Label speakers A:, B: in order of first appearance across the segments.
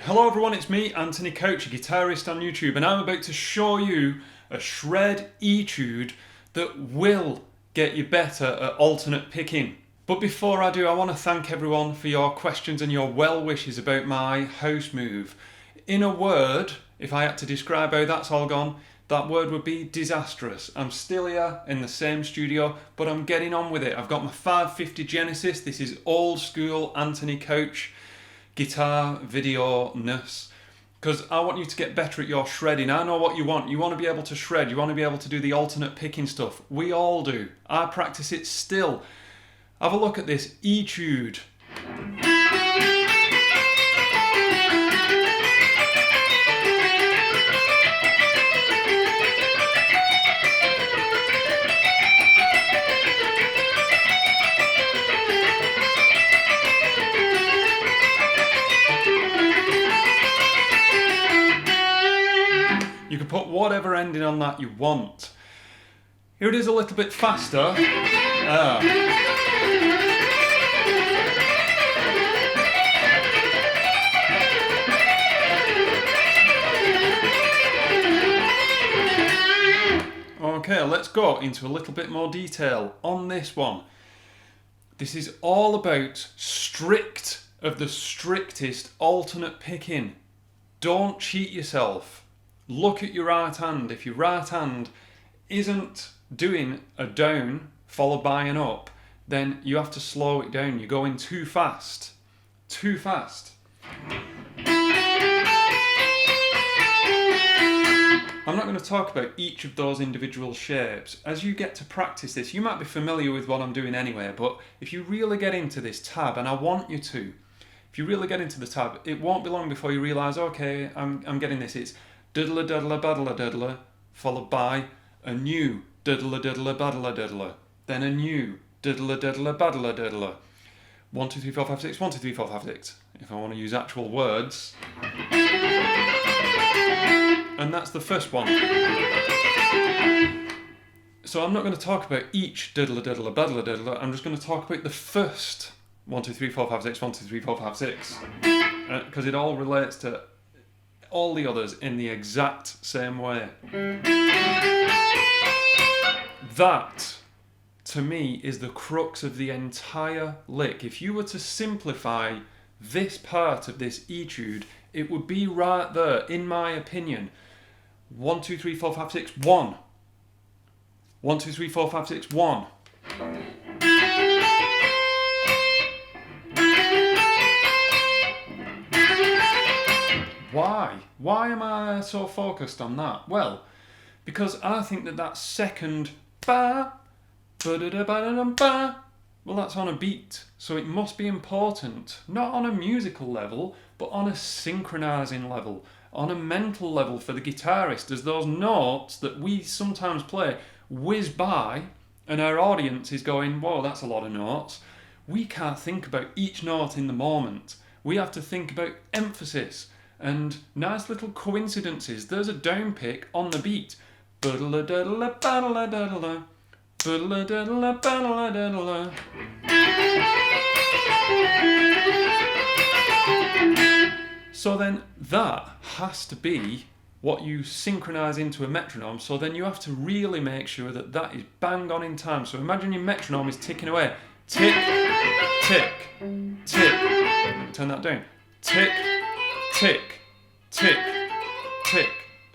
A: Hello everyone, it's me, Anthony Coach, a guitarist on YouTube, and I'm about to show you a shred etude that will get you better at alternate picking. But before I do, I want to thank everyone for your questions and your well wishes about my house move. In a word, if I had to describe how that's all gone, that word would be disastrous. I'm still here in the same studio, but I'm getting on with it. I've got my 550 Genesis. This is old school Anthony Coach guitar video-ness, because I want you to get better at your shredding. I know what you want. You want to be able to shred. You want to be able to do the alternate picking stuff. We all do. I practice it still. Have a look at this etude. You can put whatever ending on that you want. Here it is a little bit faster. Okay, let's go into a little bit more detail on this one. This is all about strict of the strictest alternate picking. Don't cheat yourself. Look at your right hand. If your right hand isn't doing a down followed by an up, then you have to slow it down. You're going too fast. Too fast. I'm not going to talk about each of those individual shapes. As you get to practice this, you might be familiar with what I'm doing anyway, but if you really get into this tab, and I want you to, if you really get into the tab, it won't be long before you realise, okay, I'm getting this. It's diddler diddler baddler diddler, followed by a new diddler diddler baddler diddler, then a new diddler diddler baddler diddler. 1 2 3 4 5 6 1 2 3 4 5 6. If I want to use actual words. And that's the first one. So I'm not going to talk about each diddler diddler baddler diddler. I'm just going to talk about the first 1 2 3 4 5 6 1 2 3 4 5 6, because it all relates to all the others in the exact same way. That, to me, is the crux of the entire lick. If you were to simplify this part of this etude, it would be right there, in my opinion. 1 2 3 4 5 6 1. 1 2 3 4 5 6 1. Why? Why am I so focused on that? Well, because I think that second ba, ba-da-da-ba-da-dum-ba, well, that's on a beat, so it must be important, not on a musical level, but on a synchronizing level, on a mental level for the guitarist, as those notes that we sometimes play whiz by, and our audience is going, whoa, that's a lot of notes. We can't think about each note in the moment. We have to think about emphasis and nice little coincidences. There's a down pick on the beat. So then that has to be what you synchronize into a metronome. So then you have to really make sure that that is bang on in time. So imagine your metronome is ticking away. Tick, tick, tick. Turn that down. Tick, tick, tick, tick.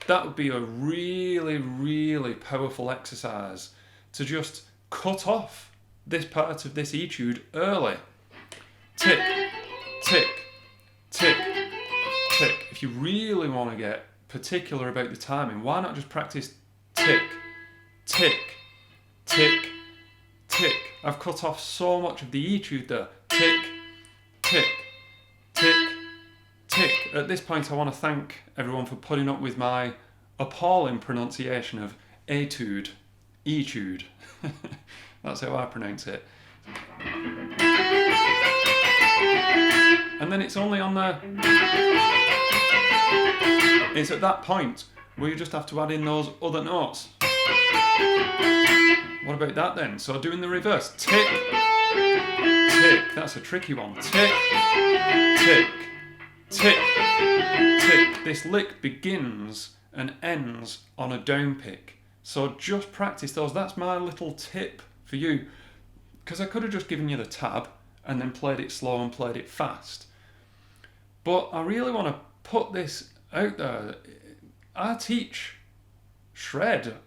A: That would be a really, really powerful exercise to just cut off this part of this etude early. Tick, tick, tick, tick. If you really want to get particular about the timing, why not just practice tick, tick, tick, tick. I've cut off so much of the etude there. Tick, tick, tick, tick. At this point I want to thank everyone for putting up with my appalling pronunciation of etude, etude. That's how I pronounce it. And then it's only on the... It's at that point where you just have to add in those other notes. What about that then? So doing the reverse. Tick, tick. That's a tricky one. Tick, tick, tick, this lick begins and ends on a down pick. So just practice those. That's my little tip for you. Because I could have just given you the tab and then played it slow and played it fast. But I really want to put this out there. I teach shred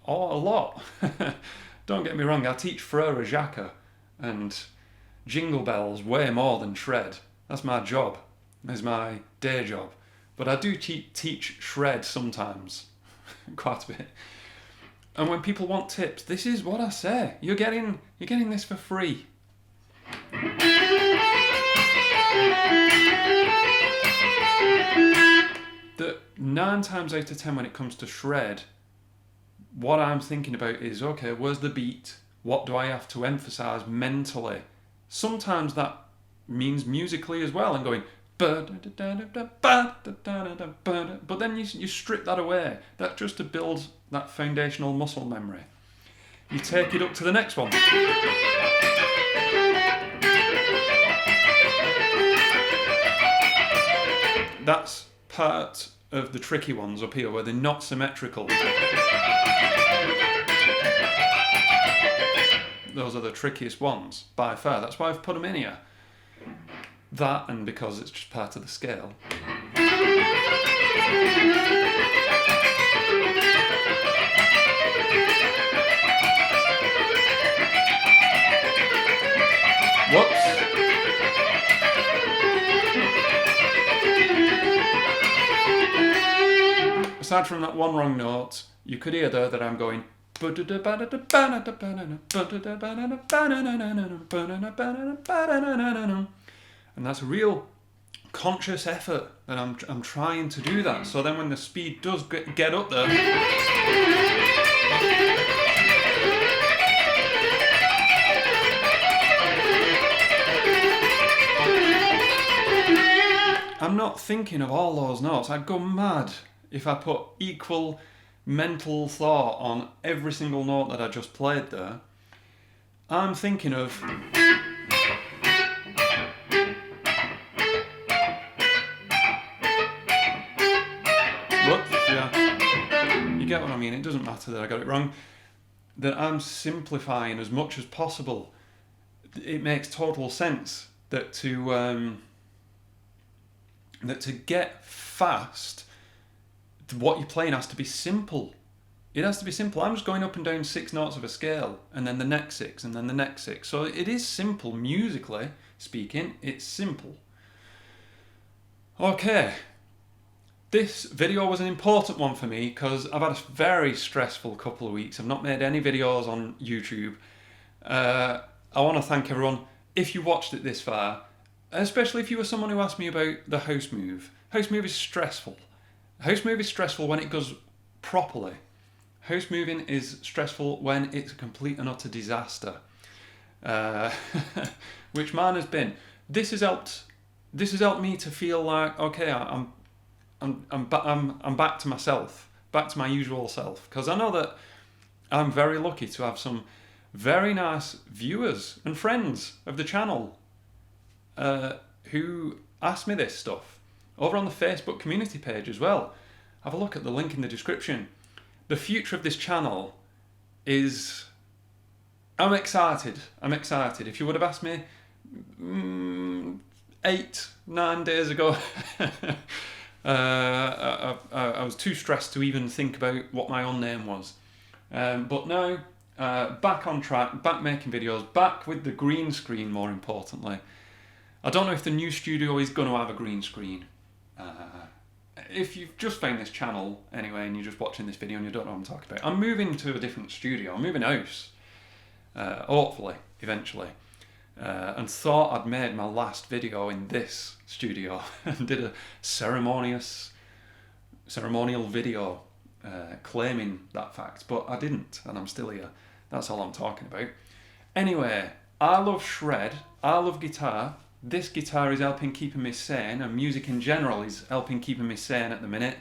A: a lot. Don't get me wrong, I teach Frere Jacques and jingle bells way more than shred. That's my job. That's my day job. But I do teach shred sometimes, quite a bit. And when people want tips, this is what I say. You're getting this for free. That 9 times out of 10 when it comes to shred, what I'm thinking about is, okay, where's the beat? What do I have to emphasize mentally? Sometimes that means musically as well, and going, but then you strip that away. That's just to build that foundational muscle memory. You take it up to the next one. That's part of the tricky ones up here where they're not symmetrical. Those are the trickiest ones by far. That's why I've put them in here. That, and because it's just part of the scale. Whoops. Aside from that one wrong note, you could hear there that I'm going. And that's a real conscious effort that I'm trying to do that. So then when the speed does get up there, I'm not thinking of all those notes. I'd go mad if I put equal mental thought on every single note that I just played there. I'm thinking of whoops, yeah. You get what I mean? It doesn't matter that I got it wrong. That I'm simplifying as much as possible. It makes total sense that to get fast, what you're playing has to be simple. It has to be simple. I'm just going up and down 6 notes of a scale, and then the next 6, and then the next 6. So it is simple, musically speaking. It's simple. Okay. This video was an important one for me because I've had a very stressful couple of weeks. I've not made any videos on YouTube. I want to thank everyone if you watched it this far, especially if you were someone who asked me about the house move. House move is stressful. House move is stressful when it goes properly. House moving is stressful when it's a complete and utter disaster, which mine has been. This has helped me to feel like, okay, I'm back to myself, back to my usual self, because I know that I'm very lucky to have some very nice viewers and friends of the channel who ask me this stuff over on the Facebook community page as well. Have a look at the link in the description. The future of this channel is... I'm excited. If you would have asked me 8-9 days ago, I was too stressed to even think about what my own name was. But now, back on track, back making videos, back with the green screen more importantly. I don't know if the new studio is going to have a green screen. If you've just found this channel anyway and you're just watching this video and you don't know what I'm talking about, I'm moving to a different studio. I'm moving house, hopefully, eventually. And thought I'd made my last video in this studio and did a ceremonial video claiming that fact, but I didn't, and I'm still here. That's all I'm talking about. Anyway, I love shred, I love guitar. This guitar is helping keeping me sane, and music in general is helping keeping me sane at the minute.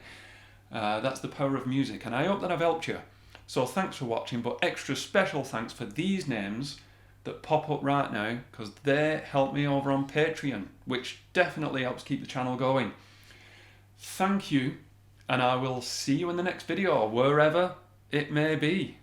A: That's the power of music, and I hope that I've helped you. So thanks for watching, but extra special thanks for these names that pop up right now, because they help me over on Patreon, which definitely helps keep the channel going. thank you, and I will see you in the next video, wherever it may be.